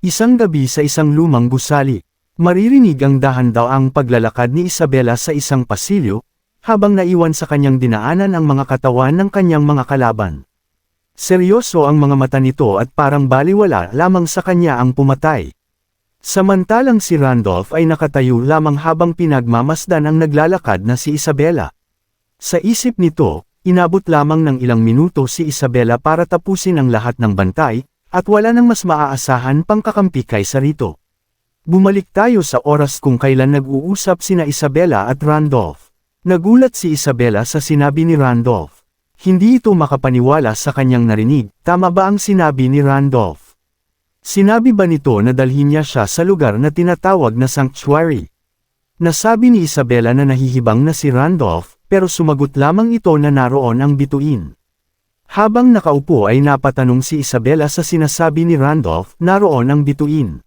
Isang gabi sa isang lumang gusali, maririnig ang dahan-daang paglalakad ni Isabela sa isang pasilyo, habang naiwan sa kanyang dinaanan ang mga katawan ng kanyang mga kalaban. Seryoso ang mga mata nito at parang baliwala lamang sa kanya ang pumatay. Samantalang si Randolph ay nakatayo lamang habang pinagmamasdan ang naglalakad na si Isabela. Sa isip nito, inabot lamang ng ilang minuto si Isabela para tapusin ang lahat ng bantay, at wala nang mas maaasahan pang kakampi kaysa rito. Bumalik tayo sa oras kung kailan nag-uusap sina Isabela at Randolph. Nagulat si Isabela sa sinabi ni Randolph. Hindi ito makapaniwala sa kanyang narinig. Tama ba ang sinabi ni Randolph? Sinabi ba nito na dalhin niya siya sa lugar na tinatawag na sanctuary? Nasabi ni Isabela na nahihibang na si Randolph, pero sumagot lamang ito na naroon ang bituin. Habang nakaupo ay napatanong si Isabela sa sinasabi ni Randolph, naroon ang bituin.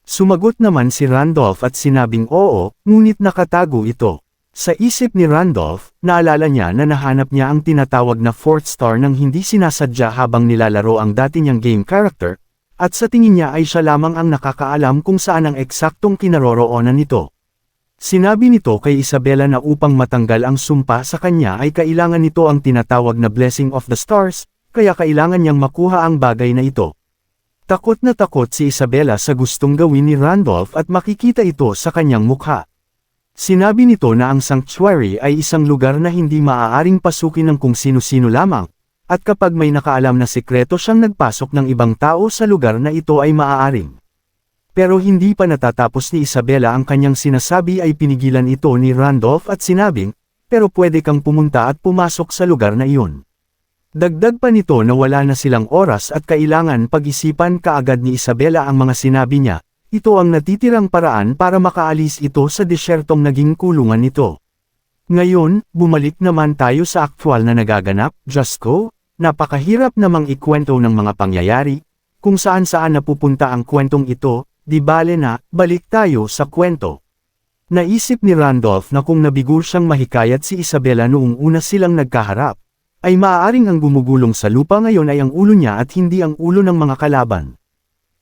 Sumagot naman si Randolph at sinabing oo, ngunit nakatago ito. Sa isip ni Randolph, naalala niya na nahanap niya ang tinatawag na fourth star nang hindi sinasadya habang nilalaro ang dati niyang game character, at sa tingin niya ay siya lamang ang nakakaalam kung saan ang eksaktong kinaroroonan nito. Sinabi nito kay Isabela na upang matanggal ang sumpa sa kanya ay kailangan nito ang tinatawag na blessing of the stars, kaya kailangan niyang makuha ang bagay na ito. Takot na takot si Isabela sa gustong gawin ni Randolph at makikita ito sa kanyang mukha. Sinabi nito na ang sanctuary ay isang lugar na hindi maaaring pasukin ng kung sino-sino lamang, at kapag may nakaalam na sikreto siyang nagpasok ng ibang tao sa lugar na ito ay maaaring. Pero hindi pa natatapos ni Isabela ang kanyang sinasabi ay pinigilan ito ni Randolph at sinabing, pero pwede kang pumunta at pumasok sa lugar na iyon. Dagdag pa nito na wala na silang oras at kailangan pag-isipan kaagad ni Isabela ang mga sinabi niya, ito ang natitirang paraan para makaalis ito sa desyertong naging kulungan nito. Ngayon, bumalik naman tayo sa aktwal na nagaganap, Diyos ko, napakahirap namang ikwento ng mga pangyayari, kung saan-saan napupunta ang kwentong ito. Di bale na, balik tayo sa kwento. Naisip ni Randolph na kung nabigo siyang mahikayat si Isabela noong una silang nagkaharap, ay maaaring ang gumugulong sa lupa ngayon ay ang ulo niya at hindi ang ulo ng mga kalaban.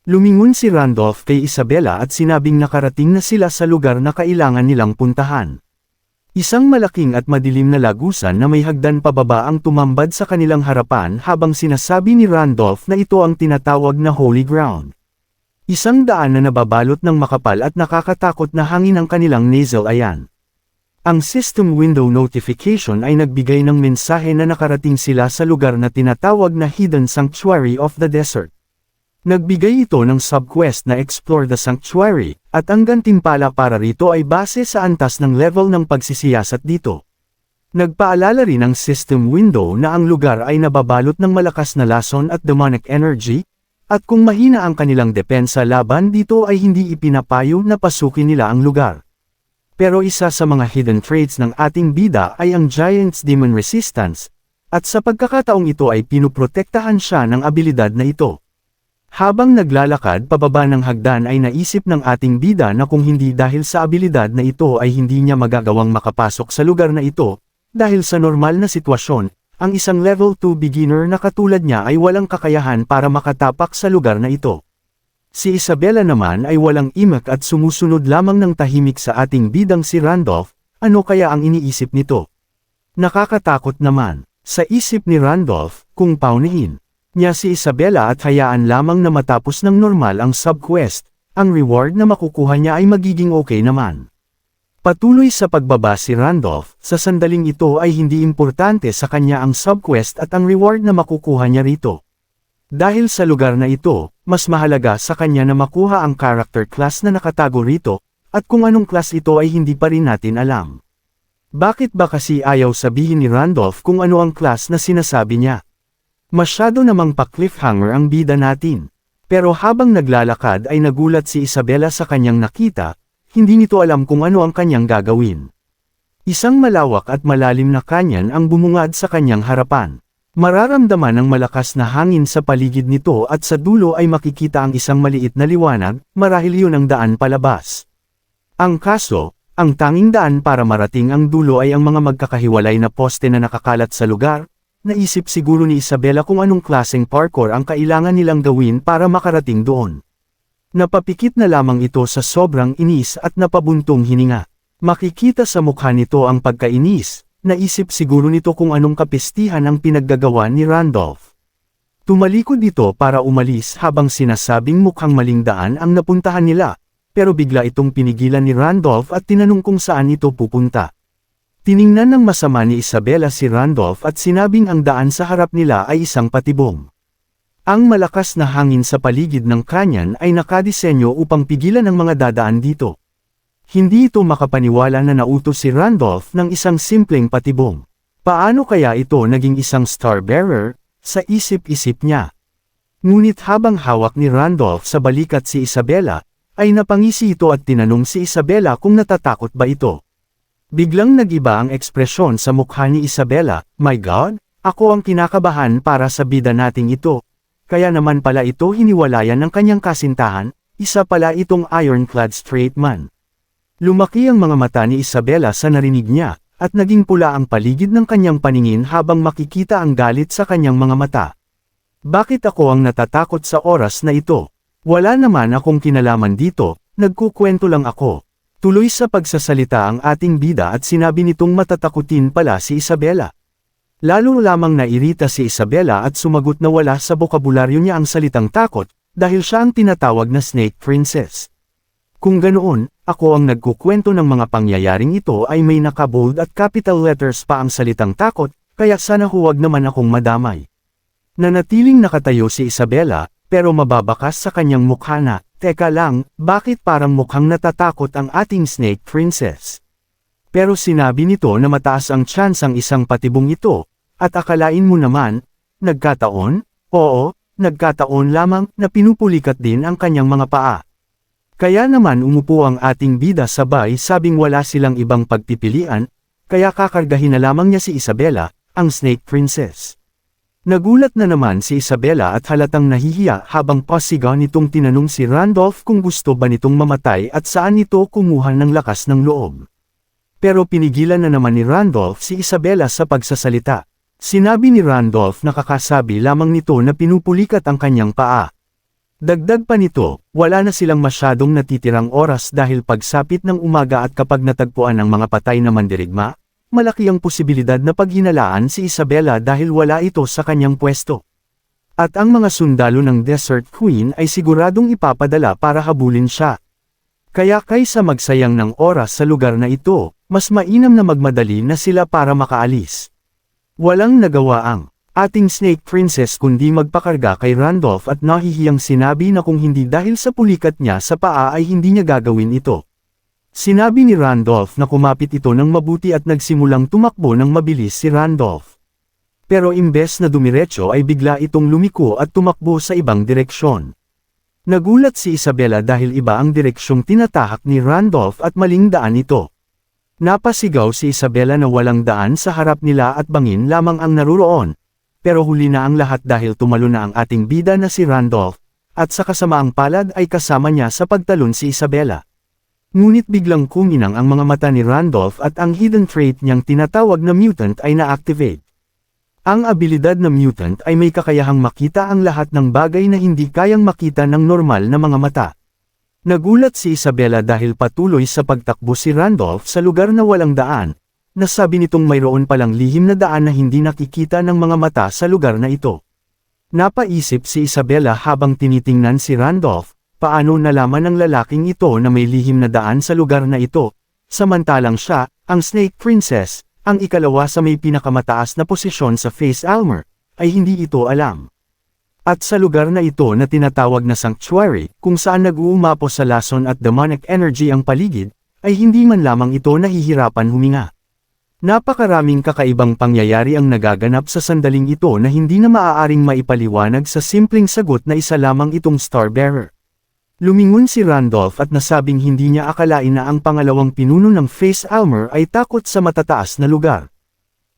Lumingon si Randolph kay Isabela at sinabing nakarating na sila sa lugar na kailangan nilang puntahan. Isang malaking at madilim na lagusan na may hagdan pababa ang tumambad sa kanilang harapan habang sinasabi ni Randolph na ito ang tinatawag na holy ground. Isang daan na nababalot ng makapal at nakakatakot na hangin ang kanilang nasal ayan. Ang system window notification ay nagbigay ng mensahe na nakarating sila sa lugar na tinatawag na Hidden Sanctuary of the Desert. Nagbigay ito ng subquest na Explore the Sanctuary, at ang gantimpala para rito ay base sa antas ng level ng pagsisiyasat dito. Nagpaalala rin ang system window na ang lugar ay nababalot ng malakas na lason at demonic energy, at kung mahina ang kanilang depensa laban dito ay hindi ipinapayo na pasukin nila ang lugar. Pero isa sa mga hidden traits ng ating bida ay ang Giant's Demon Resistance, at sa pagkakataong ito ay pinuprotektahan siya ng abilidad na ito. Habang naglalakad pababa ng hagdan ay naisip ng ating bida na kung hindi dahil sa abilidad na ito ay hindi niya magagawang makapasok sa lugar na ito, dahil sa normal na sitwasyon, ang isang level 2 beginner na katulad niya ay walang kakayahan para makatapak sa lugar na ito. Si Isabela naman ay walang imak at sumusunod lamang ng tahimik sa ating bidang si Randolph, ano kaya ang iniisip nito? Nakakatakot naman. Sa isip ni Randolph, kung paunahin niya si Isabela at hayaan lamang na matapos ng normal ang subquest, ang reward na makukuha niya ay magiging okay naman. Patuloy sa pagbaba si Randolph, sa sandaling ito ay hindi importante sa kanya ang subquest at ang reward na makukuha niya rito. Dahil sa lugar na ito, mas mahalaga sa kanya na makuha ang character class na nakatago rito, at kung anong class ito ay hindi pa rin natin alam. Bakit ba kasi ayaw sabihin ni Randolph kung ano ang class na sinasabi niya? Masyado namang pa-cliffhanger ang bida natin. Pero habang naglalakad ay nagulat si Isabela sa kanyang nakita, hindi nito alam kung ano ang kanyang gagawin. Isang malawak at malalim na kanyan ang bumungad sa kanyang harapan. Mararamdaman ang malakas na hangin sa paligid nito at sa dulo ay makikita ang isang maliit na liwanag, marahil yun ang daan palabas. Ang kaso, ang tanging daan para marating ang dulo ay ang mga magkakahiwalay na poste na nakakalat sa lugar. Naisip siguro ni Isabela kung anong klaseng parkour ang kailangan nilang gawin para makarating doon. Napapikit na lamang ito sa sobrang inis at napabuntong hininga. Makikita sa mukha nito ang pagkainis, naisip siguro nito kung anong kapistihan ang pinaggagawa ni Randolph. Tumalikod ito para umalis habang sinasabing mukhang maling daan ang napuntahan nila, pero bigla itong pinigilan ni Randolph at tinanong kung saan ito pupunta. Tiningnan ng masama ni Isabela si Randolph at sinabing ang daan sa harap nila ay isang patibong. Ang malakas na hangin sa paligid ng kanyan ay nakadisenyo upang pigilan ang mga dadaan dito. Hindi ito makapaniwala na nautos si Randolph ng isang simpleng patibong. Paano kaya ito naging isang star-bearer, sa isip-isip niya? Ngunit habang hawak ni Randolph sa balikat si Isabela, ay napangisi ito at tinanong si Isabela kung natatakot ba ito. Biglang nag-iba ang ekspresyon sa mukha ni Isabela, "My God, ako ang kinakabahan para sa bida nating ito. Kaya naman pala ito hiniwalayan ng kanyang kasintahan, isa pala itong ironclad straight man." Lumaki ang mga mata ni Isabela sa narinig niya, at naging pula ang paligid ng kanyang paningin habang makikita ang galit sa kanyang mga mata. "Bakit ako ang natatakot sa oras na ito? Wala naman akong kinalaman dito, nagkukwento lang ako." Tuloy sa pagsasalita ang ating bida at sinabi nitong matatakutin pala si Isabela. Lalo lamang nairita si Isabela at sumagot na wala sa bokabularyo niya ang salitang takot, dahil siya ang tinatawag na Snake Princess. Kung ganoon, ako ang nagkukwento ng mga pangyayaring ito ay may nakabold at capital letters pa ang salitang takot, kaya sana huwag naman akong madamay. Nanatiling nakatayo si Isabela, pero mababakas sa kanyang mukha na, "Teka lang, bakit parang mukhang natatakot ang ating Snake Princess?" Pero sinabi nito na mataas ang tsansang isang patibong ito, at akalain mo naman, nagkataon? Oo, nagkataon lamang na pinupulikat din ang kanyang mga paa. Kaya naman umupo ang ating bida sabay sabing wala silang ibang pagpipilian, kaya kakargahin na lamang niya si Isabela, ang Snake Princess. Nagulat na naman si Isabela at halatang nahihiya habang pasigaw nitong tinanong si Randolph kung gusto ba nitong mamatay at saan ito kumuha ng lakas ng loob. Pero pinigilan na naman ni Randolph si Isabela sa pagsasalita. Sinabi ni Randolph na kakasabi lamang nito na pinupulikat ang kanyang paa. Dagdag pa nito, wala na silang masyadong natitirang oras dahil pagsapit ng umaga at kapag natagpuan ang mga patay na mandirigma, malaki ang posibilidad na paghinalaan si Isabela dahil wala ito sa kanyang pwesto. At ang mga sundalo ng Desert Queen ay siguradong ipapadala para habulin siya. Kaya kaysa magsayang ng oras sa lugar na ito, mas mainam na magmadali na sila para makaalis. Walang nagawa ang ating Snake Princess kundi magpakarga kay Randolph at nahihiyang sinabi na kung hindi dahil sa pulikat niya sa paa ay hindi niya gagawin ito. Sinabi ni Randolph na kumapit ito ng mabuti at nagsimulang tumakbo ng mabilis si Randolph. Pero imbes na dumiretso ay bigla itong lumiko at tumakbo sa ibang direksyon. Nagulat si Isabela dahil iba ang direksyong tinatahak ni Randolph at maling daan ito. Napasigaw si Isabela na walang daan sa harap nila at bangin lamang ang naruroon, pero huli na ang lahat dahil tumalo na ang ating bida na si Randolph, at sa kasamaang palad ay kasama niya sa pagtalon si Isabela. Ngunit biglang kuminang ang mga mata ni Randolph at ang hidden trait niyang tinatawag na mutant ay na-activate. Ang abilidad na mutant ay may kakayahang makita ang lahat ng bagay na hindi kayang makita ng normal na mga mata. Nagulat si Isabela dahil patuloy sa pagtakbo si Randolph sa lugar na walang daan, nasabi nitong mayroon palang lihim na daan na hindi nakikita ng mga mata sa lugar na ito. Napaisip si Isabela habang tinitingnan si Randolph, paano nalaman ng lalaking ito na may lihim na daan sa lugar na ito, samantalang siya, ang Snake Princess, ang ikalawa sa may pinakamataas na posisyon sa Face Almer, ay hindi ito alam. At sa lugar na ito na tinatawag na Sanctuary, kung saan nag-uumapo sa lason at demonic energy ang paligid, ay hindi man lamang ito nahihirapan huminga. Napakaraming kakaibang pangyayari ang nagaganap sa sandaling ito na hindi na maaaring maipaliwanag sa simpleng sagot na isa lamang itong Star-Bearer. Lumingon si Randolph at nasabing hindi niya akalain na ang pangalawang pinuno ng Face Almer ay takot sa matataas na lugar.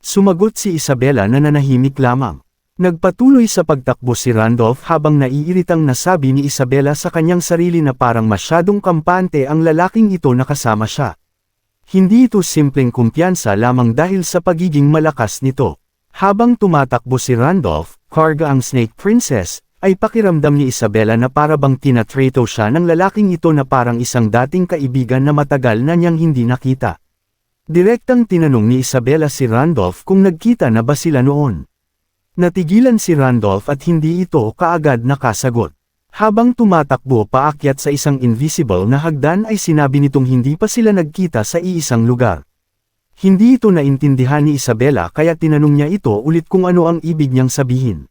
Sumagot si Isabela na nanahimik lamang. Nagpatuloy sa pagtakbo si Randolph habang naiiritang nasabi ni Isabela sa kanyang sarili na parang masyadong kampante ang lalaking ito na kasama siya. Hindi ito simpleng kumpiyansa lamang dahil sa pagiging malakas nito. Habang tumatakbo si Randolph, karga ang Snake Princess, ay pakiramdam ni Isabela na parabang tinatrato siya ng lalaking ito na parang isang dating kaibigan na matagal na niyang hindi nakita. Direktang tinanong ni Isabela si Randolph kung nagkita na ba sila noon. Natigilan si Randolph at hindi ito kaagad nakasagot. Habang tumatakbo paakyat sa isang invisible na hagdan ay sinabi nitong hindi pa sila nagkita sa iisang lugar. Hindi ito naintindihan ni Isabela kaya tinanong niya ito ulit kung ano ang ibig niyang sabihin.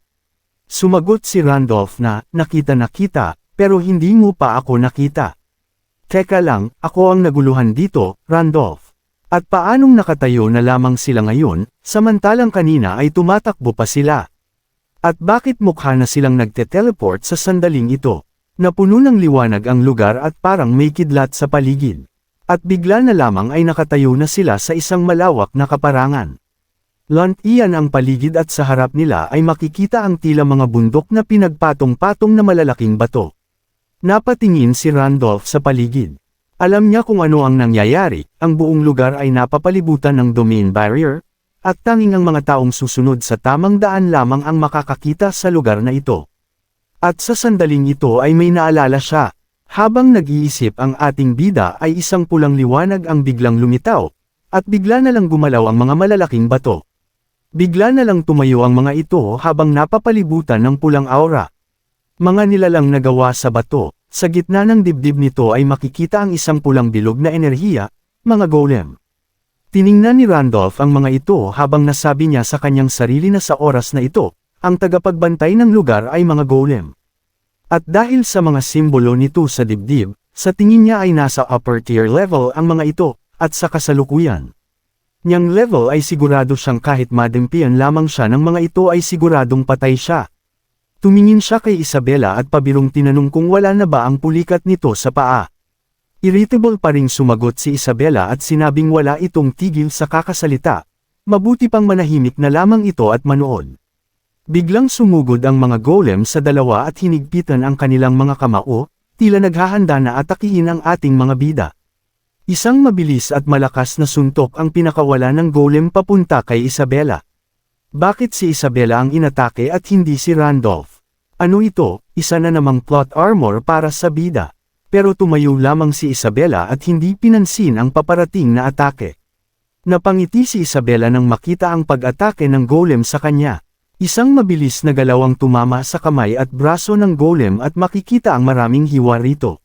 Sumagot si Randolph na, nakita, pero hindi mo pa ako nakita. Teka lang, ako ang naguluhan dito, Randolph. At paanong nakatayo na lamang sila ngayon, samantalang kanina ay tumatakbo pa sila? At bakit mukha na silang nagte-teleport sa sandaling ito? Napuno ng liwanag ang lugar at parang may kidlat sa paligid. At bigla na lamang ay nakatayo na sila sa isang malawak na kaparangan. Iyan ang paligid at sa harap nila ay makikita ang tila mga bundok na pinagpatong-patong na malalaking bato. Napatingin si Randolph sa paligid. Alam niya kung ano ang nangyayari, ang buong lugar ay napapalibutan ng domain barrier, at tanging ang mga taong susunod sa tamang daan lamang ang makakakita sa lugar na ito. At sa sandaling ito ay may naalala siya. Habang nag-iisip ang ating bida ay isang pulang liwanag ang biglang lumitaw, at bigla na lang gumalaw ang mga malalaking bato. Bigla na lang tumayo ang mga ito habang napapalibutan ng pulang aura. Mga nilalang nagawa sa bato, sa gitna ng dibdib nito ay makikita ang isang pulang bilog na enerhiya, mga golem. Tiningnan ni Randolph ang mga ito habang nasabi niya sa kanyang sarili na sa oras na ito, ang tagapagbantay ng lugar ay mga golem. At dahil sa mga simbolo nito sa dibdib, sa tingin niya ay nasa upper tier level ang mga ito, at sa kasalukuyan niyang level ay sigurado siyang kahit madimpian lamang siya ng mga ito ay siguradong patay siya. Tumingin siya kay Isabela at pabirong tinanong kung wala na ba ang pulikat nito sa paa. Irritable pa ring sumagot si Isabela at sinabing wala itong tigil sa kakasalita, mabuti pang manahimik na lamang ito at manood. Biglang sumugod ang mga golem sa dalawa at hinigpitan ang kanilang mga kamao, tila naghahanda na atakihin ang ating mga bida. Isang mabilis at malakas na suntok ang pinakawala ng golem papunta kay Isabela. Bakit si Isabela ang inatake at hindi si Randolph? Ano ito, isa na namang plot armor para sa bida? Pero tumayo lamang si Isabela at hindi pinansin ang paparating na atake. Napangiti si Isabela nang makita ang pag-atake ng golem sa kanya. Isang mabilis na galaw ang tumama sa kamay at braso ng golem at makikita ang maraming hiwa rito.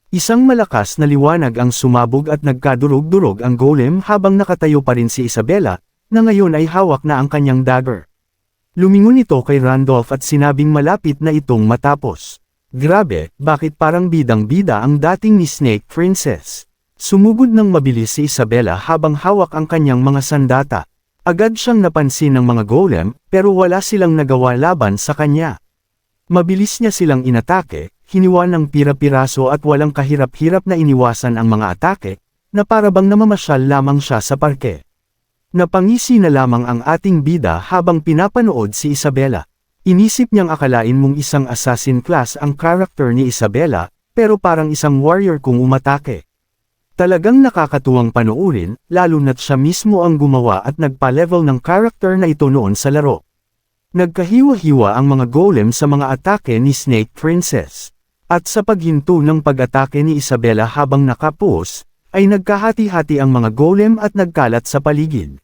Isang malakas na liwanag ang sumabog at nagkadurog-durog ang golem habang nakatayo pa rin si Isabela, na ngayon ay hawak na ang kanyang dagger. Lumingon ito kay Randolph at sinabing malapit na itong matapos. Grabe, bakit parang bidang-bida ang dating ni Snake Princess? Sumugod ng mabilis si Isabela habang hawak ang kanyang mga sandata. Agad siyang napansin ng mga golem, pero wala silang nagawa laban sa kanya. Mabilis niya silang inatake, hiniwa ng pira-piraso at walang kahirap-hirap na iniwasan ang mga atake, na parabang namamasyal lamang siya sa parke. Napangisi na lamang ang ating bida habang pinapanood si Isabela. Inisip niyang akalain mong isang assassin class ang character ni Isabela, pero parang isang warrior kung umatake. Talagang nakakatuwang panoorin, lalo na't siya mismo ang gumawa at nagpa-level ng character na ito noon sa laro. Nagkahiwa-hiwa ang mga golem sa mga atake ni Snake Princess. At sa paghinto ng pag-atake ni Isabela habang nakapos, ay nagkahati-hati ang mga golem at nagkalat sa paligid.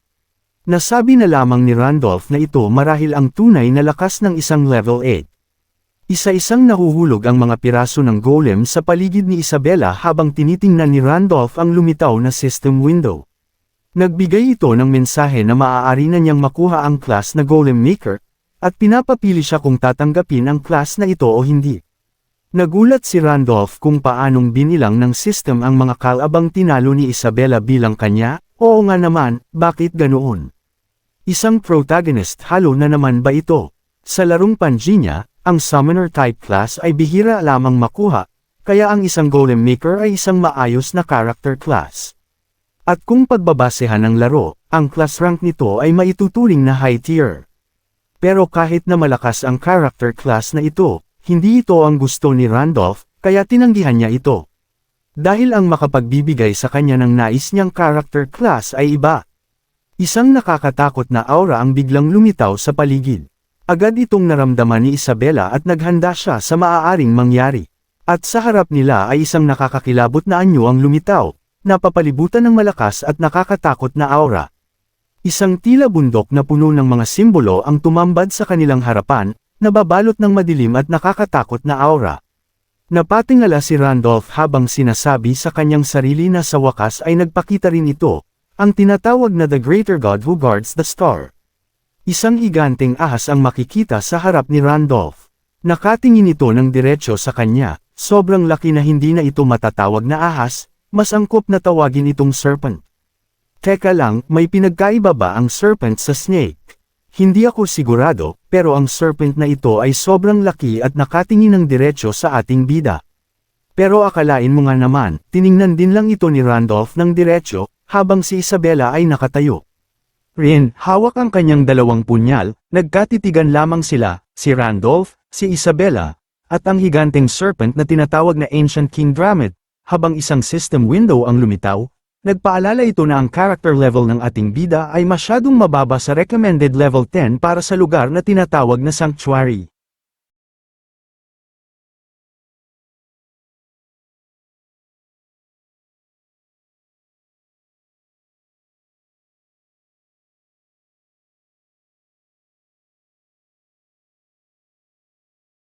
Nasabi na lamang ni Randolph na ito marahil ang tunay na lakas ng isang level 8. Isa-isang nahuhulog ang mga piraso ng golem sa paligid ni Isabela habang tinitingnan ni Randolph ang lumitaw na system window. Nagbigay ito ng mensahe na maaari na niyang makuha ang class na Golem Maker, at pinapapili siya kung tatanggapin ang class na ito o hindi. Nagulat si Randolph kung paanong binilang ng system ang mga kalabang tinalo ni Isabela bilang kanya. Oo nga naman, bakit ganoon? Isang protagonist halo na naman ba ito? Sa larong Pangea, ang Summoner type class ay bihira lamang makuha, kaya ang isang Golem Maker ay isang maayos na character class. At kung pagbabasehan ng laro, ang class rank nito ay maituturing na high tier. Pero kahit na malakas ang character class na ito, hindi ito ang gusto ni Randolph, kaya tinanggihan niya ito. Dahil ang makapagbibigay sa kanya ng nais niyang character class ay iba. Isang nakakatakot na aura ang biglang lumitaw sa paligid. Agad itong naramdaman ni Isabela at naghanda siya sa maaaring mangyari. At sa harap nila ay isang nakakakilabot na anyo ang lumitaw, napapalibutan ng malakas at nakakatakot na aura. Isang tila bundok na puno ng mga simbolo ang tumambad sa kanilang harapan, nababalot ng madilim at nakakatakot na aura. Napatingala si Randolph habang sinasabi sa kanyang sarili na sa wakas ay nagpakita rin ito, ang tinatawag na The Greater God Who Guards the Star. Isang higanteng ahas ang makikita sa harap ni Randolph. Nakatingin ito ng diretsyo sa kanya, sobrang laki na hindi na ito matatawag na ahas, mas angkop na tawagin itong serpent. Teka lang, may pinagkaiba ba ang serpent sa snake? Hindi ako sigurado, pero ang serpent na ito ay sobrang laki at nakatingin ng diretsyo sa ating bida. Pero akalain mo nga naman, tiningnan din lang ito ni Randolph ng diretsyo, habang si Isabela ay nakatayo. Rin, hawak ang kanyang dalawang punyal, nagkatitigan lamang sila, si Randolph, si Isabela, at ang higanteng serpent na tinatawag na Ancient King Dramid, habang isang system window ang lumitaw. Nagpaalala ito na ang character level ng ating bida ay masyadong mababa sa recommended level 10 para sa lugar na tinatawag na Sanctuary.